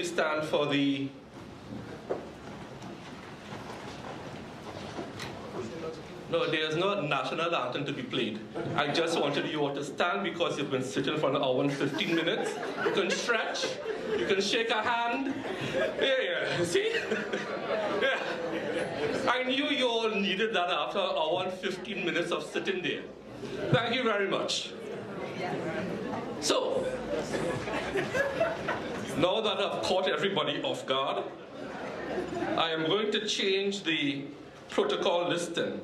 please stand for the No, there's no national anthem to be played. I just wanted you all to stand because you've been sitting for an hour and 15 minutes. You can stretch, you can shake a hand. Yeah, see? Yeah. I knew you all needed that after an hour and 15 minutes of sitting there. Thank you very much. So, now that I've caught everybody off guard, I am going to change the protocol listing.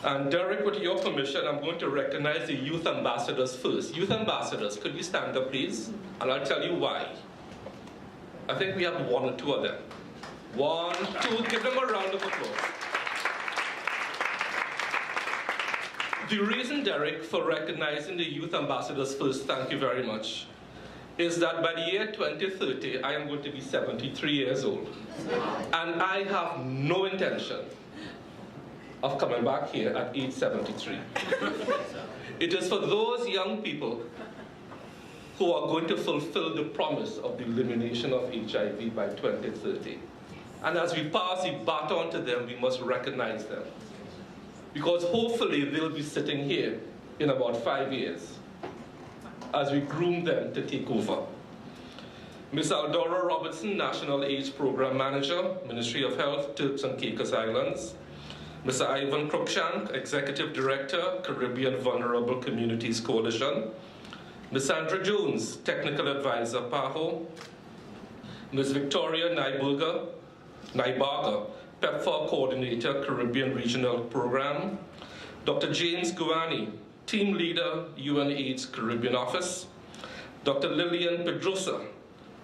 And Derek, with your permission, I'm going to recognize the youth ambassadors first. Youth ambassadors, could you stand up, please? And I'll tell you why. I think we have one or two of them. One, two, give them a round of applause. The reason, Derek, for recognizing the youth ambassadors first, thank you very much, is that by the year 2030, I am going to be 73 years old. And I have no intention of coming back here at age 73. It is for those young people who are going to fulfill the promise of the elimination of HIV by 2030. And as we pass the baton to them, we must recognize them. Because hopefully they'll be sitting here in about 5 years as we groom them to take over. Ms. Aldora Robertson, National AIDS Program Manager, Ministry of Health, Turks and Caicos Islands. Mr. Ivan Cruikshank, Executive Director, Caribbean Vulnerable Communities Coalition. Ms. Sandra Jones, Technical Advisor, PAHO. Ms. Victoria Nybaga, PEPFAR Coordinator, Caribbean Regional Program. Dr. James Guani, Team Leader, UNAIDS Caribbean Office. Dr. Lillian Pedrosa,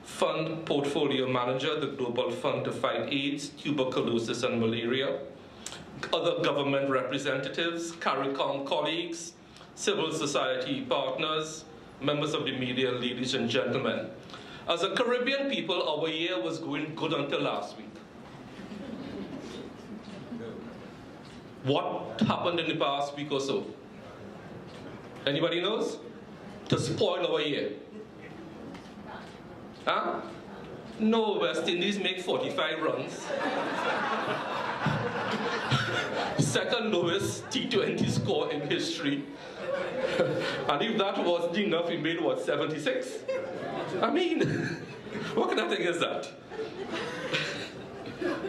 Fund Portfolio Manager, the Global Fund to Fight AIDS, Tuberculosis and Malaria. Other government representatives, CARICOM colleagues, civil society partners, members of the media, ladies and gentlemen. As a Caribbean people, our year was going good until last week. What happened in the past week or so? Anybody knows? To spoil our year. Huh? No, West Indies make 45 runs. Second lowest T20 score in history. And if that was enough, we made what, 76? I mean, what kind of thing is that?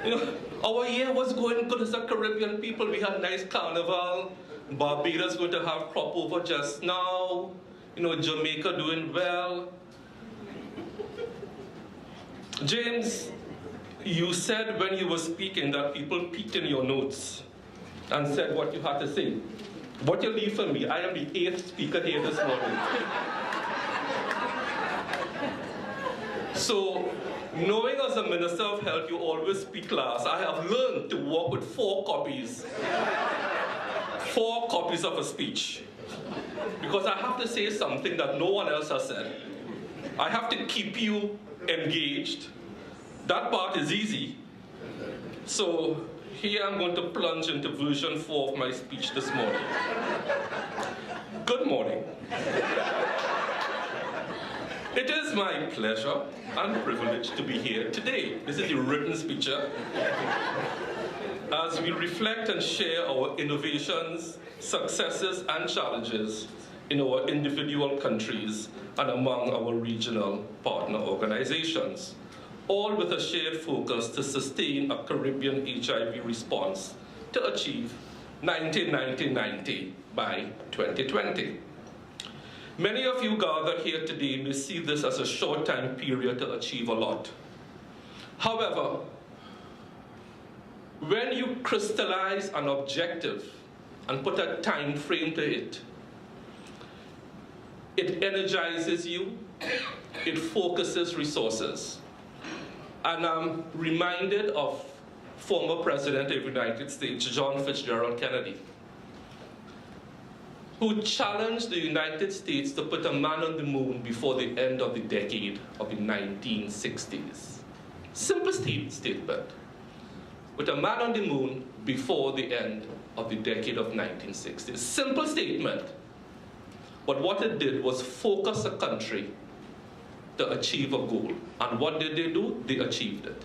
You know, our year was going good as a Caribbean people. We had nice carnival. Barbados going to have crop over just now. You know, Jamaica doing well. James, you said when you were speaking that people peeked in your notes and said what you had to say. What you leave for me, I am the 8th speaker here this morning. So, knowing as a Minister of Health you always speak last, I have learned to work with 4 copies. 4 copies of a speech. Because I have to say something that no one else has said. I have to keep you engaged. That part is easy. So, here I'm going to plunge into version 4 of my speech this morning. Good morning. It is my pleasure and privilege to be here today. This is the written speech. As we reflect and share our innovations, successes, and challenges in our individual countries and among our regional partner organizations, all with a shared focus to sustain a Caribbean HIV response to achieve 90-90-90 by 2020. Many of you gathered here today may see this as a short time period to achieve a lot. However, when you crystallize an objective and put a time frame to it, it energizes you, it focuses resources. And I'm reminded of former President of the United States, John Fitzgerald Kennedy, who challenged the United States to put a man on the moon before the end of the decade of the 1960s. Simple statement. Put a man on the moon before the end of the decade of 1960s. Simple statement. But what it did was focus a country to achieve a goal. And what did they do? They achieved it.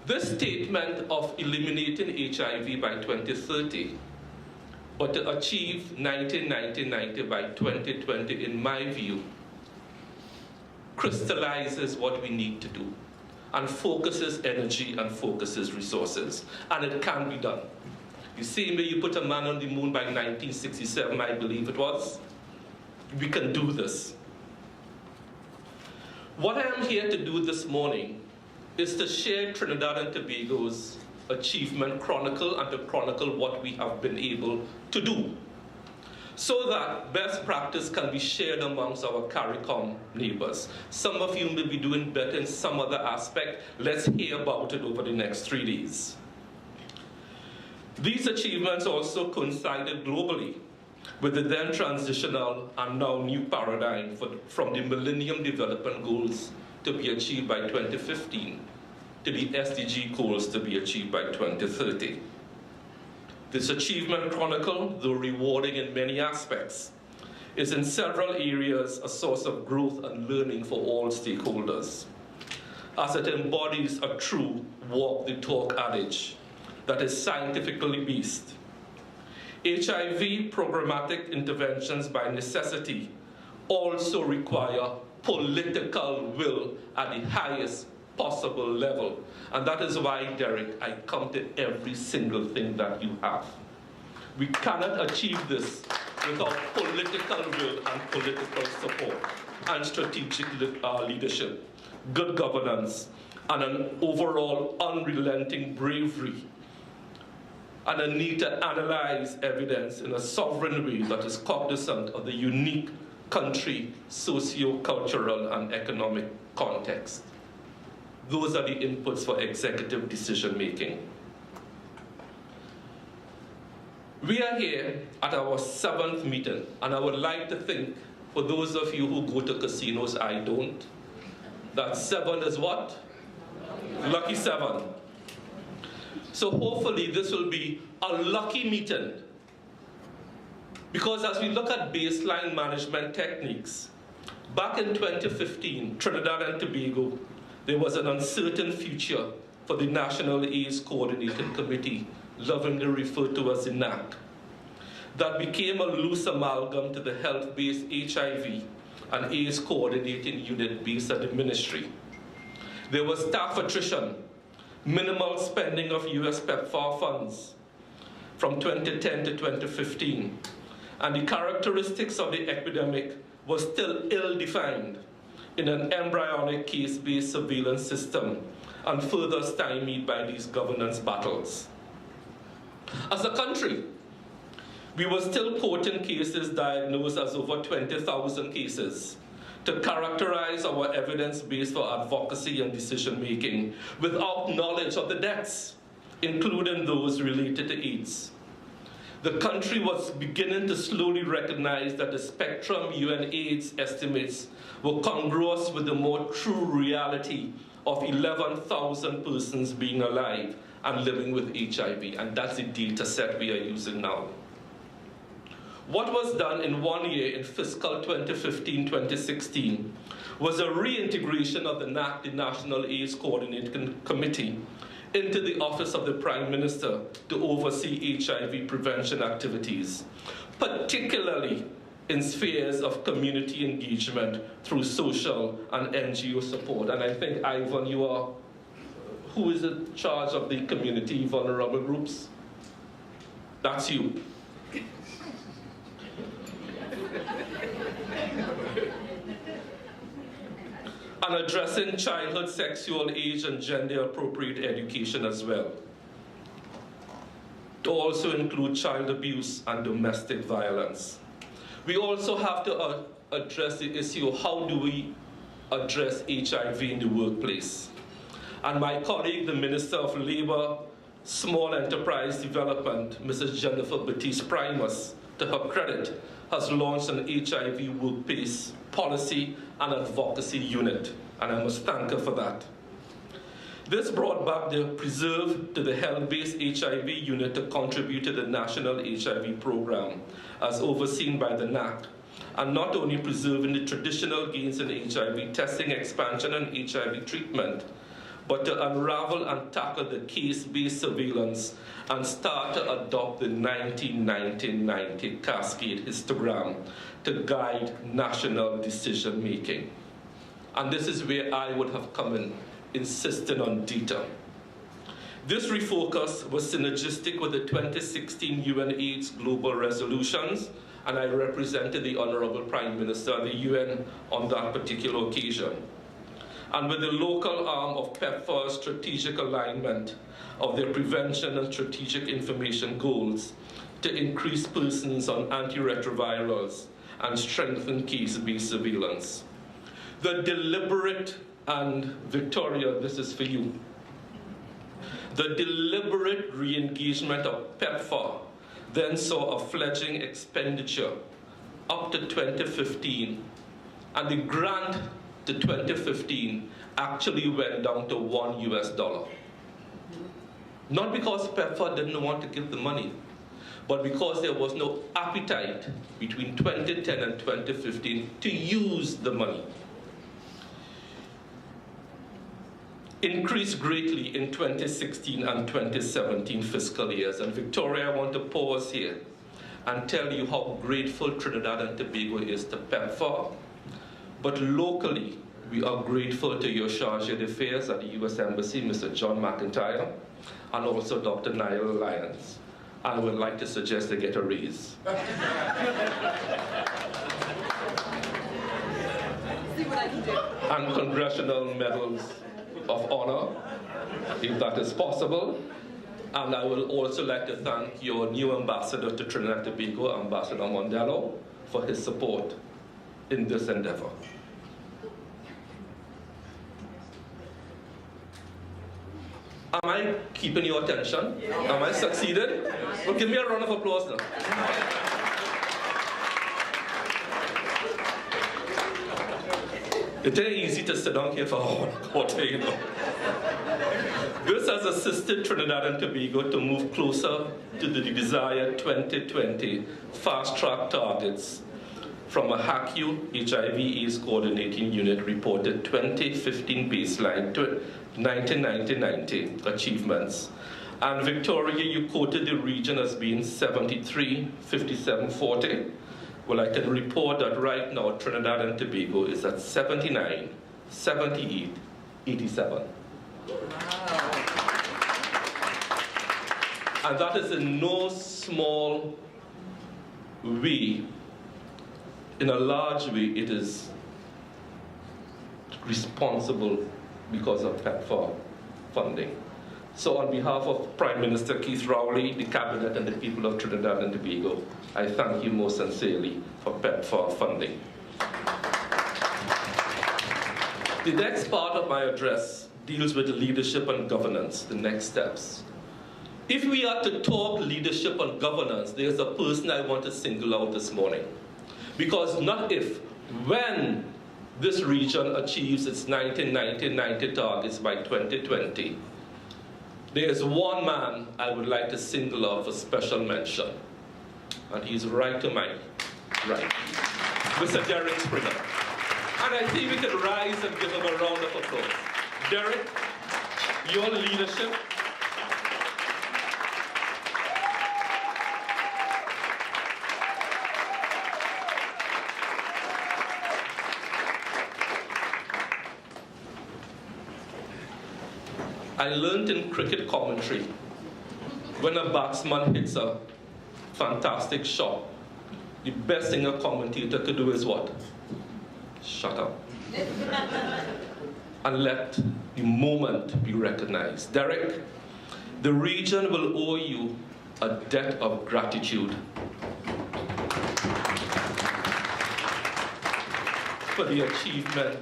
This statement of eliminating HIV by 2030, but to achieve 90-90-90 by 2020, in my view, crystallizes what we need to do and focuses energy and focuses resources. And it can be done. You see, you put a man on the moon by 1967, I believe it was. We can do this. What I am here to do this morning is to share Trinidad and Tobago's achievement chronicle and to chronicle what we have been able to do, so that best practice can be shared amongst our CARICOM neighbors. Some of you may be doing better in some other aspect. Let's hear about it over the next 3 days. These achievements also coincided globally with the then transitional and now new paradigm from the Millennium Development Goals to be achieved by 2015 to the SDG goals to be achieved by 2030. This achievement chronicle, though rewarding in many aspects, is in several areas a source of growth and learning for all stakeholders, as it embodies a true walk the talk adage that is scientifically based. HIV programmatic interventions by necessity also require political will at the highest possible level. And that is why, Derek, I come to every single thing that you have. We cannot achieve this without political will and political support and strategic leadership, good governance, and an overall unrelenting bravery, and a need to analyze evidence in a sovereign way that is cognizant of the unique country, socio-cultural, and economic context. Those are the inputs for executive decision-making. We are here at our 7th meeting, and I would like to think, for those of you who go to casinos, I don't, that 7 is what? Lucky 7. So hopefully this will be a lucky meeting, because as we look at baseline management techniques, back in 2015, Trinidad and Tobago, there was an uncertain future for the National AIDS Coordinating Committee, lovingly referred to as the NAC, that became a loose amalgam to the health-based HIV and AIDS Coordinating Unit based at the ministry. There was staff attrition, minimal spending of US PEPFAR funds from 2010 to 2015, and the characteristics of the epidemic was still ill-defined in an embryonic case-based surveillance system and further stymied by these governance battles. As a country, we were still quoting cases diagnosed as over 20,000 cases to characterize our evidence base for advocacy and decision-making without knowledge of the deaths, including those related to AIDS. The country was beginning to slowly recognize that the Spectrum UNAIDS estimates were congruous with the more true reality of 11,000 persons being alive and living with HIV, and that's the data set we are using now. What was done in 1 year in fiscal 2015-2016 was a reintegration of the NAC, the National AIDS Coordinating Committee, into the Office of the Prime Minister to oversee HIV prevention activities, particularly in spheres of community engagement through social and NGO support. And I think, Ivan, you are, who is in charge of the community vulnerable groups? That's you. And addressing childhood sexual, age, and gender-appropriate education as well, to also include child abuse and domestic violence. We also have to address the issue of how do we address HIV in the workplace. And my colleague, the Minister of Labour, Small Enterprise Development, Mrs. Jennifer Batiste Primus, to her credit, has launched an HIV workplace policy and advocacy unit, and I must thank her for that. This brought back the Preserve to the health-based HIV unit to contribute to the National HIV Program, as overseen by the NAC, and not only preserving the traditional gains in HIV testing, expansion, and HIV treatment, but to unravel and tackle the case-based surveillance and start to adopt the 1990 cascade histogram to guide national decision-making. And this is where I would have come in, insisting on data. This refocus was synergistic with the 2016 UN AIDS Global Resolutions, and I represented the Honorable Prime Minister of the UN on that particular occasion. And with the local arm of PEPFAR's strategic alignment of their prevention and strategic information goals to increase persons on antiretrovirals and strengthen case-based surveillance. The deliberate, and Victoria, this is for you, the deliberate re-engagement of PEPFAR then saw a fledgling expenditure up to 2015, and the grant to 2015 actually went down to $1 US. Not because PEPFAR didn't want to give the money, but because there was no appetite between 2010 and 2015 to use the money. Increased greatly in 2016 and 2017 fiscal years. And Victoria, I want to pause here and tell you how grateful Trinidad and Tobago is to PEPFAR. But locally, we are grateful to your Charge d'Affaires at the U.S. Embassy, Mr. John McIntyre, and also Dr. Niall Lyons. I would like to suggest they get a raise. See what I can do. And congressional medals of honor, if that is possible. And I will also like to thank your new ambassador to Trinidad and Tobago, Ambassador Mondello, for his support in this endeavor. Am I keeping your attention? Am I succeeded? Well, give me a round of applause now. It's very easy to sit down here for 1 quarter, you know. This has assisted Trinidad and Tobago to move closer to the desired 2020 fast-track targets from a HACU HIV/AIDS coordinating unit reported 2015 baseline to 1990 achievements. And Victoria, you quoted the region as being 73, 57, 40. Well, I can report that right now Trinidad and Tobago is at 79, 78, 87. Wow. And that is in no small way. In a large way, it is responsible because of PEPFAR funding. So on behalf of Prime Minister Keith Rowley, the Cabinet, and the people of Trinidad and Tobago, I thank you most sincerely for PEPFAR funding. The next part of my address deals with leadership and governance, the next steps. If we are to talk leadership and governance, there's a person I want to single out this morning. Because not if, when this region achieves its 1990 targets by 2020, there is one man I would like to single out for special mention. And he's right to my right, Mr. Derek Springer. And I think we can rise and give him a round of applause. Derek, your leadership, I learned in cricket commentary, when a batsman hits a fantastic shot, the best thing a commentator could do is what? Shut up. And let the moment be recognized. Derek, the region will owe you a debt of gratitude for the achievement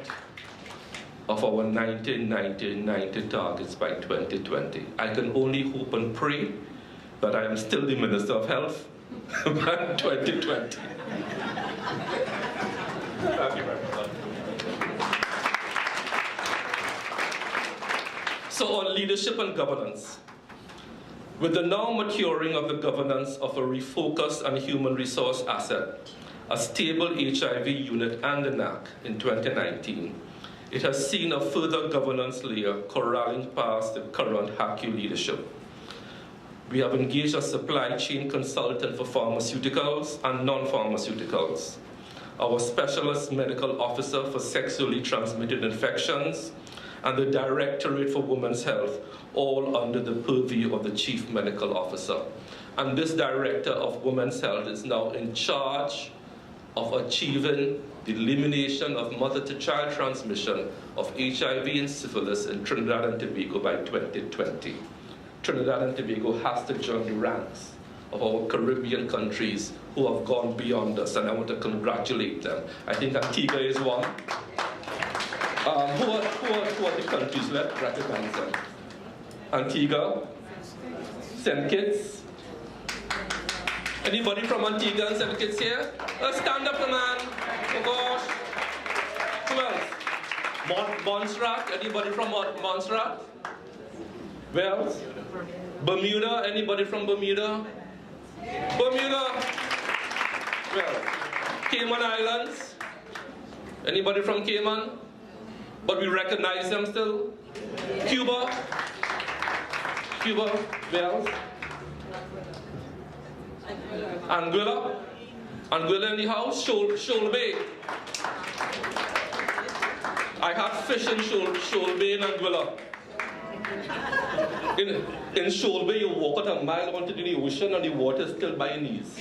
of our 1990 targets by 2020. I can only hope and pray that I am still the Minister of Health by 2020. Thank you very much. So on leadership and governance, with the now maturing of the governance of a refocused and human resource asset, a stable HIV unit and the NAC in 2019, it has seen a further governance layer corralling past the current HACU leadership. We have engaged a supply chain consultant for pharmaceuticals and non-pharmaceuticals, our specialist medical officer for sexually transmitted infections, and the Directorate for Women's Health, all under the purview of the Chief Medical Officer. And this Director of Women's Health is now in charge of achieving the elimination of mother-to-child transmission of HIV and syphilis in Trinidad and Tobago by 2020. Trinidad and Tobago has to join the ranks of our Caribbean countries who have gone beyond us, and I want to congratulate them. I think Antigua is one. Who are the countries? Let's recognize them. Antigua, St. Kitts. Anybody from Antigua and St. Kitts here? Stand up, man. Oh gosh. Who else? Montserrat. Anybody from Montserrat? Where else? Bermuda. Anybody from Bermuda? Bermuda. Well, Cayman Islands. Anybody from Cayman? But we recognize them still. Cuba. Where else? Anguilla. Anguilla in the house. Shoal Bay. I had fish in Shoal Bay in Anguilla. In Shoal Bay, you walk out a mile onto the ocean and the water is still by your knees.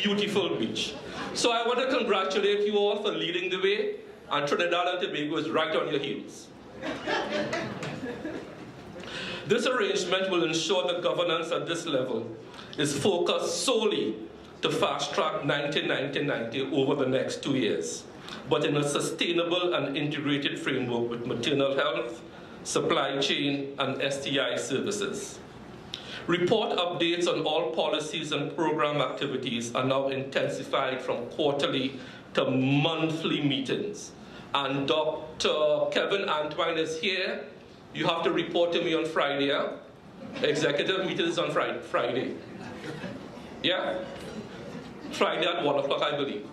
Beautiful beach. So I want to congratulate you all for leading the way, and Trinidad and Tobago is right on your heels. This arrangement will ensure that governance at this level is focused solely to fast-track 90-90-90 over the next 2 years, but in a sustainable and integrated framework with maternal health, supply chain, and STI services. Report updates on all policies and program activities are now intensified from quarterly to monthly meetings. And Dr. Kevin Antoine is here. You have to report to me on Friday, yeah? Executive meeting is on Friday. Yeah? Friday at 1 o'clock, I believe.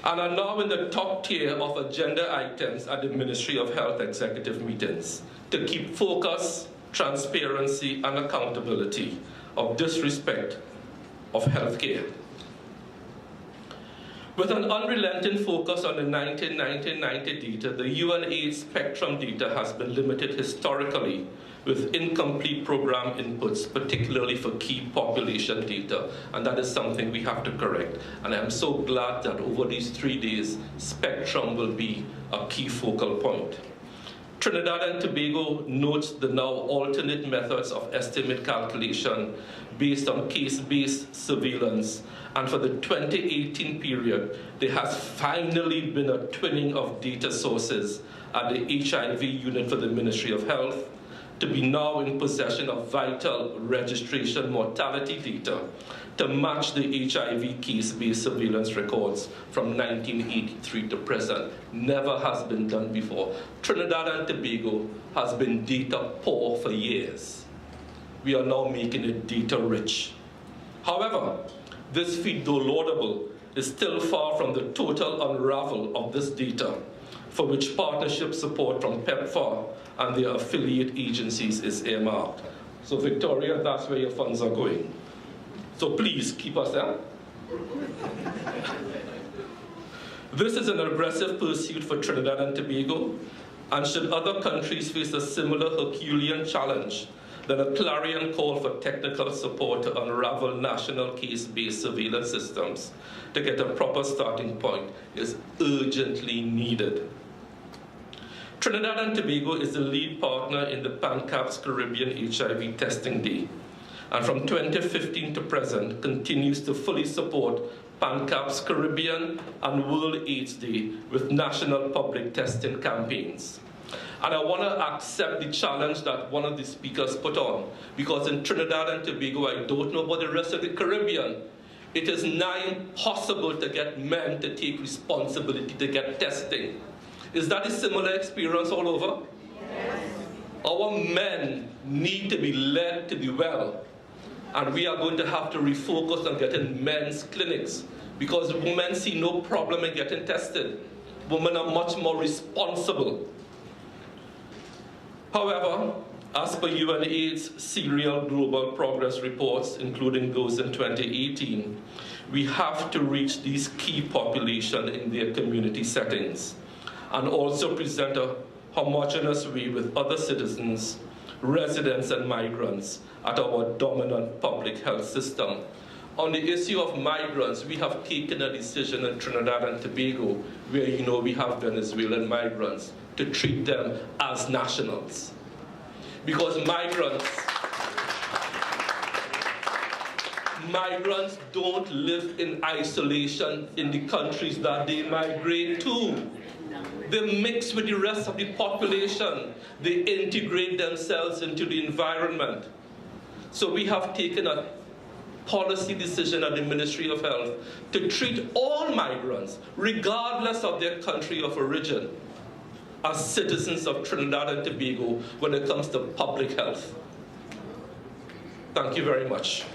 And are now in the top tier of agenda items at the Ministry of Health executive meetings to keep focus, transparency, and accountability of disrespect of healthcare. With an unrelenting focus on the 1990 data, the UNAIDS spectrum data has been limited historically with incomplete program inputs, particularly for key population data, and that is something we have to correct. And I'm so glad that over these 3 days, spectrum will be a key focal point. Trinidad and Tobago notes the now alternate methods of estimate calculation based on case-based surveillance, and for the 2018 period, there has finally been a twinning of data sources at the HIV unit for the Ministry of Health, to be now in possession of vital registration mortality data to match the HIV case-based surveillance records from 1983 to present. Never has been done before. Trinidad and Tobago has been data poor for years. We are now making it data rich. However, this feat, though laudable, is still far from the total unravel of this data, for which partnership support from PEPFAR and their affiliate agencies is earmarked. So Victoria, that's where your funds are going. So please keep us there. This is an aggressive pursuit for Trinidad and Tobago, and should other countries face a similar Herculean challenge, then a clarion call for technical support to unravel national case-based surveillance systems to get a proper starting point is urgently needed. Trinidad and Tobago is the lead partner in the PANCAP's Caribbean HIV Testing Day, and from 2015 to present continues to fully support PANCAP's Caribbean and World AIDS Day with national public testing campaigns. And I want to accept the challenge that one of the speakers put on, because in Trinidad and Tobago, I don't know about the rest of the Caribbean, it is nigh impossible to get men to take responsibility to get testing. Is that a similar experience all over? Yes. Our men need to be led to the well. And we are going to have to refocus on getting men's clinics because women see no problem in getting tested. Women are much more responsible. However, as per UNAIDS serial global progress reports, including those in 2018, we have to reach these key populations in their community settings and also present a homogeneous way with other citizens, residents, and migrants at our dominant public health system. On the issue of migrants, we have taken a decision in Trinidad and Tobago, where we have Venezuelan migrants, to treat them as nationals. Because migrants don't live in isolation in the countries that they migrate to. They mix with the rest of the population. They integrate themselves into the environment. So we have taken a policy decision at the Ministry of Health to treat all migrants, regardless of their country of origin, as citizens of Trinidad and Tobago when it comes to public health. Thank you very much.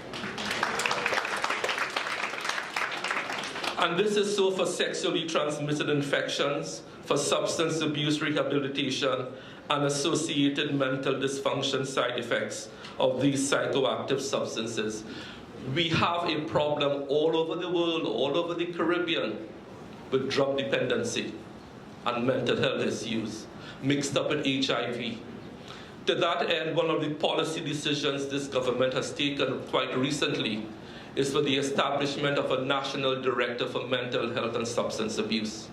And this is so for sexually transmitted infections, for substance abuse rehabilitation, and associated mental dysfunction side effects of these psychoactive substances. We have a problem all over the world, all over the Caribbean, with drug dependency and mental health issues mixed up with HIV. To that end, one of the policy decisions this government has taken quite recently is for the establishment of a National Director for Mental Health and Substance Abuse,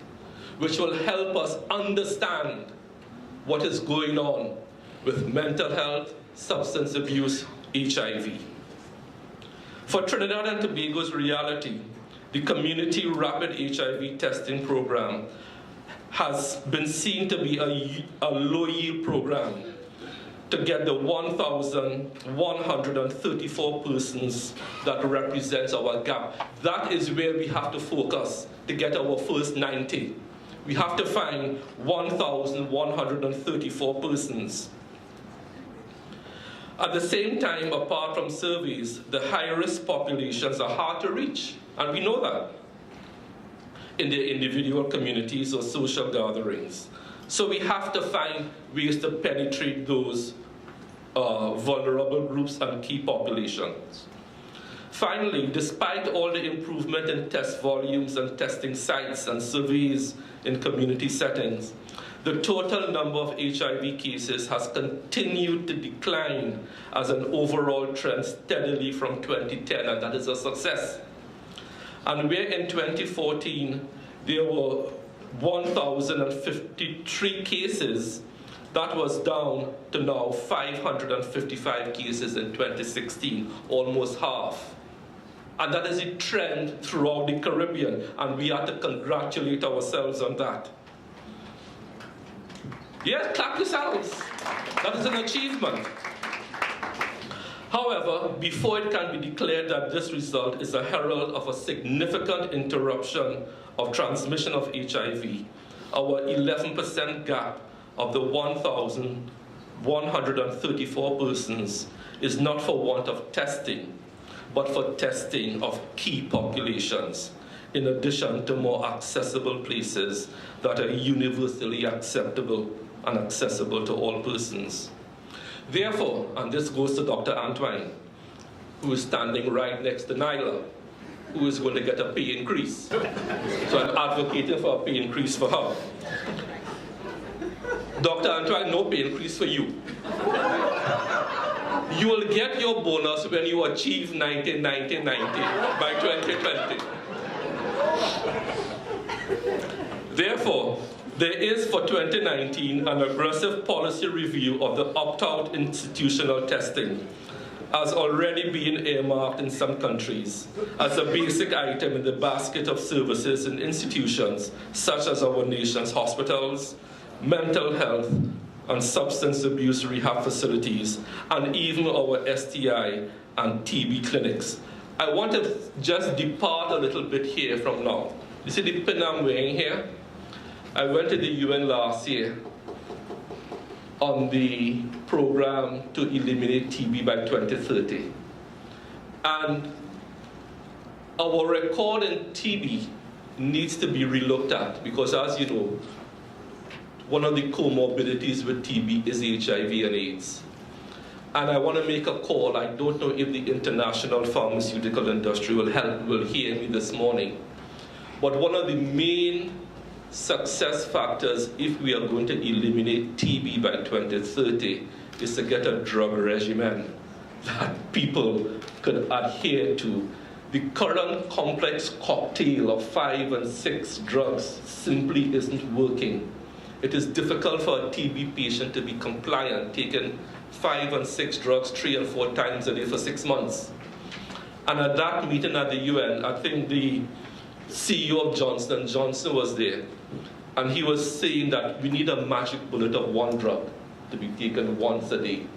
which will help us understand what is going on with mental health, substance abuse, HIV. For Trinidad and Tobago's reality, the Community Rapid HIV Testing Program has been seen to be a low-yield program to get the 1,134 persons that represents our gap. That is where we have to focus to get our first 90. We have to find 1,134 persons. At the same time, apart from surveys, the high-risk populations are hard to reach, and we know that in their individual communities or social gatherings. So we have to find ways to penetrate those vulnerable groups and key populations. Finally, despite all the improvement in test volumes and testing sites and surveys in community settings, the total number of HIV cases has continued to decline as an overall trend steadily from 2010, and that is a success. And where in 2014 there were 1,053 cases, that was down to now 555 cases in 2016, almost half. And that is a trend throughout the Caribbean, and we have to congratulate ourselves on that. Yes, clap yourselves. That is an achievement. However, before it can be declared that this result is a herald of a significant interruption of transmission of HIV, our 11% gap of the 1,134 persons is not for want of testing, but for testing of key populations, in addition to more accessible places that are universally acceptable and accessible to all persons. Therefore, and this goes to Dr. Antoine, who is standing right next to Nyla, who is going to get a pay increase. So I'm advocating for a pay increase for her. Dr. Antoine, no pay increase for you. You will get your bonus when you achieve 90-90-90 by 2020. Therefore, there is for 2019 an aggressive policy review of the opt-out institutional testing, as already being earmarked in some countries as a basic item in the basket of services in institutions such as our nation's hospitals, mental health and substance abuse rehab facilities, and even our STI and TB clinics. I want to just depart a little bit here from now. You see the pin I'm wearing here? I went to the UN last year on the program to eliminate TB by 2030. And our record in TB needs to be relooked at because, as you know, one of the comorbidities with TB is HIV and AIDS. And I want to make a call. I don't know if the international pharmaceutical industry will hear me this morning. But one of the main success factors if we are going to eliminate TB by 2030 is to get a drug regimen that people could adhere to. The current complex cocktail of 5 and 6 drugs simply isn't working. It is difficult for a TB patient to be compliant, taking 5 and 6 drugs 3 and 4 times a day for 6 months. And at that meeting at the UN, I think the CEO of Johnson & Johnson was there, and he was saying that we need a magic bullet of 1 drug to be taken once a day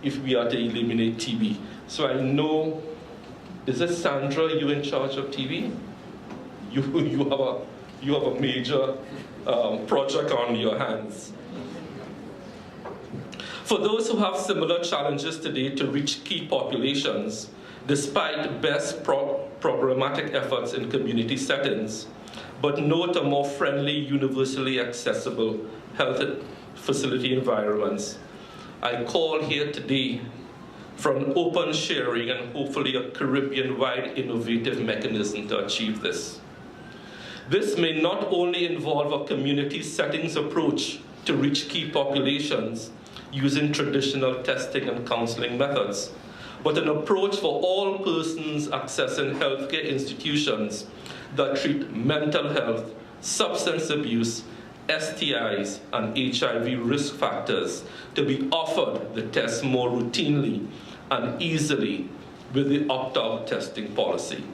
if we are to eliminate TB. So I know, is it Sandra, you in charge of TB? You have a major project on your hands. For those who have similar challenges today to reach key populations, despite best programmatic efforts in community settings, but note a more friendly, universally accessible health facility environments, I call here today for an open sharing and hopefully a Caribbean-wide innovative mechanism to achieve this. This may not only involve a community settings approach to reach key populations using traditional testing and counseling methods, but an approach for all persons accessing healthcare institutions that treat mental health, substance abuse, STIs, and HIV risk factors to be offered the test more routinely and easily with the opt-out testing policy.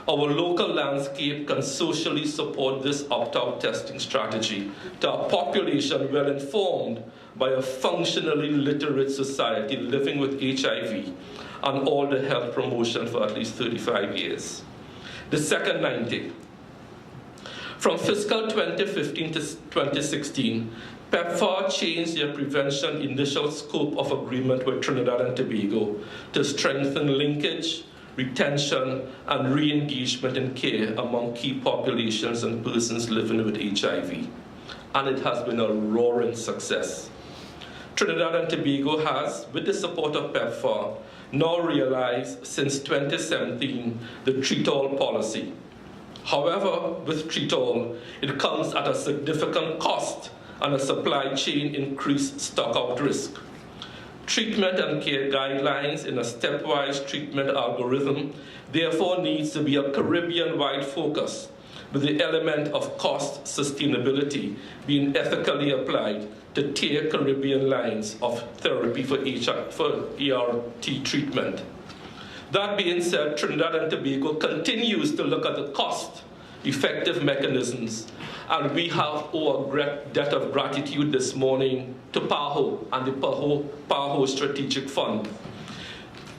Our local landscape can socially support this opt-out testing strategy to a population well informed by a functionally literate society living with HIV and all the health promotion for at least 35 years. The second 90. From fiscal 2015 to 2016, PEPFAR changed their prevention initial scope of agreement with Trinidad and Tobago to strengthen linkage, retention, and re-engagement in care among key populations and persons living with HIV. And it has been a roaring success. Trinidad and Tobago has, with the support of PEPFAR, now realized since 2017 the Treat All policy. However, with Treat All, it comes at a significant cost and a supply chain increased stock-out risk. Treatment and care guidelines in a stepwise treatment algorithm therefore needs to be a Caribbean-wide focus, with the element of cost sustainability being ethically applied to tier Caribbean lines of therapy for ART treatment. That being said, Trinidad and Tobago continues to look at the cost-effective mechanisms, and we have our debt of gratitude this morning to PAHO and the PAHO Strategic Fund.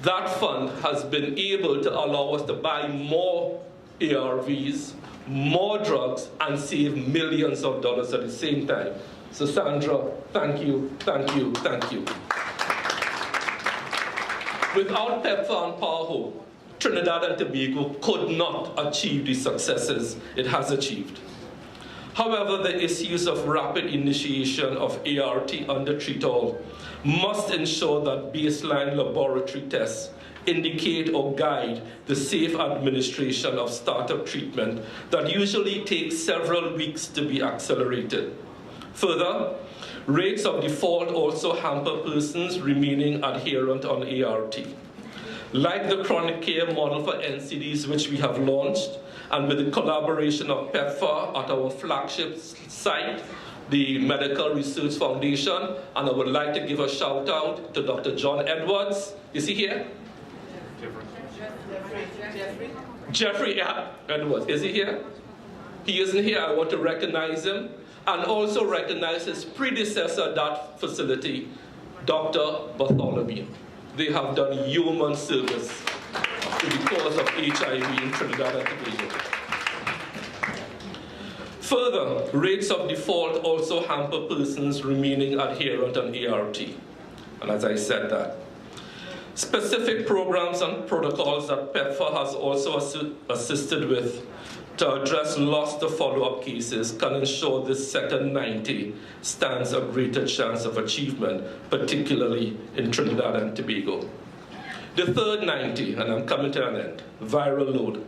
That fund has been able to allow us to buy more ARVs, more drugs, and save millions of dollars at the same time. So Sandra, thank you, thank you, thank you. Without PEPFAR and PAHO, Trinidad and Tobago could not achieve the successes it has achieved. However, the issues of rapid initiation of ART under Treat All must ensure that baseline laboratory tests indicate or guide the safe administration of startup treatment that usually takes several weeks to be accelerated. Further, rates of default also hamper persons remaining adherent on ART. Like the chronic care model for NCDs, which we have launched, and with the collaboration of PEPFAR at our flagship site, the Medical Research Foundation, and I would like to give a shout out to Dr. John Edwards. Is he here? Jeffrey Edwards, is he here? He isn't here. I want to recognize him and also recognize his predecessor at that facility, Dr. Bartholomew. They have done human service to the cause of HIV in Trinidad and Tobago. Further, rates of default also hamper persons remaining adherent on ART. And as I said that, Specific programs and protocols that PEPFAR has also assisted with to address lost to follow-up cases can ensure this second 90 stands a greater chance of achievement, particularly in Trinidad and Tobago. The third 90, and I'm coming to an end, viral load.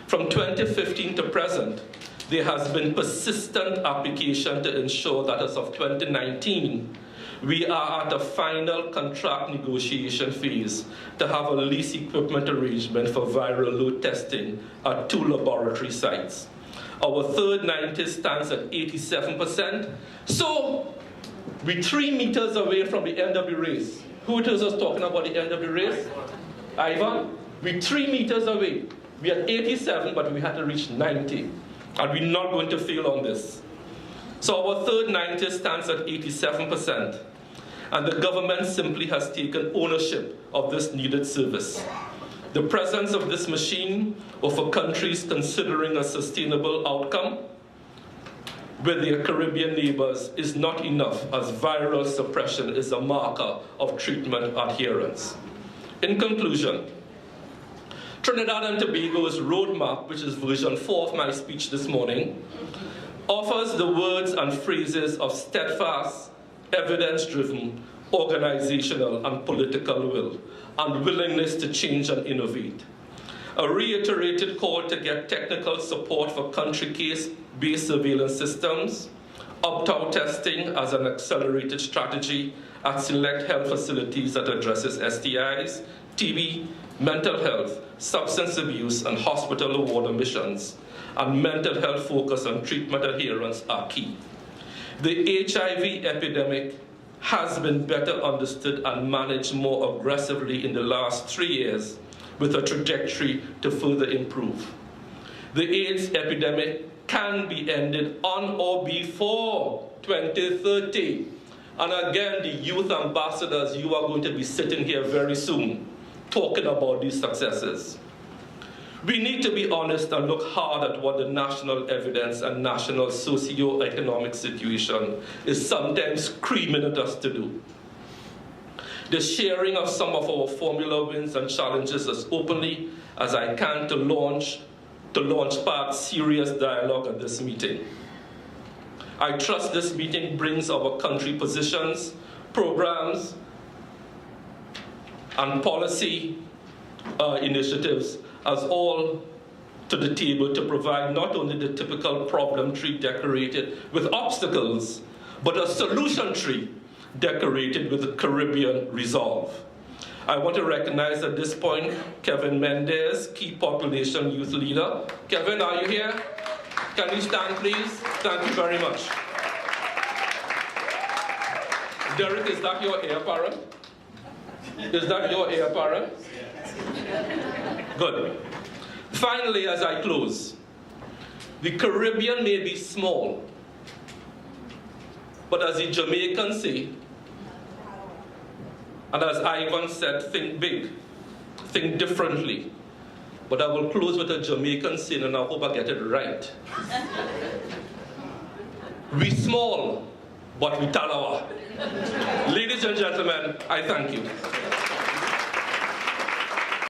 From 2015 to present, there has been persistent application to ensure that as of 2019, we are at a final contract negotiation phase to have a lease equipment arrangement for viral load testing at 2 laboratory sites. Our third 90 stands at 87%. So we're 3 meters away from the end of the race. Who was talking about the end of the race? Ivan? We're 3 meters away. We are 87, but we had to reach 90. And we're not going to fail on this. So our third 90 stands at 87%. And the government simply has taken ownership of this needed service. The presence of this machine, or for countries considering a sustainable outcome with their Caribbean neighbors, is not enough, as viral suppression is a marker of treatment adherence. In conclusion, Trinidad and Tobago's roadmap, which is version 4 of my speech this morning, offers the words and phrases of steadfast, evidence-driven, organizational and political will, and willingness to change and innovate. A reiterated call to get technical support for country case-based surveillance systems, opt-out testing as an accelerated strategy at select health facilities that addresses STIs, TB, mental health, substance abuse, and hospital award admissions, and mental health focus on treatment adherence are key. The HIV epidemic has been better understood and managed more aggressively in the last 3 years, with a trajectory to further improve. The AIDS epidemic can be ended on or before 2030. And again, the youth ambassadors, you are going to be sitting here very soon talking about these successes. We need to be honest and look hard at what the national evidence and national socio-economic situation is sometimes screaming at us to do. The sharing of some of our formula wins and challenges as openly as I can to launch part serious dialogue at this meeting. I trust this meeting brings our country positions, programs, and policy initiatives as all to the table to provide not only the typical problem tree decorated with obstacles, but a solution tree decorated with Caribbean resolve. I want to recognize at this point Kevin Mendez, Key Population Youth Leader. Kevin, are you here? Can you stand, please? Thank you very much. Derek, is that your heir apparent? Is that your heir apparent? Good. Finally, as I close, the Caribbean may be small, but as the Jamaicans say, and as Ivan said, think big, think differently. But I will close with a Jamaican saying, and I hope I get it right. We small, but we talawa. Ladies and gentlemen, I thank you.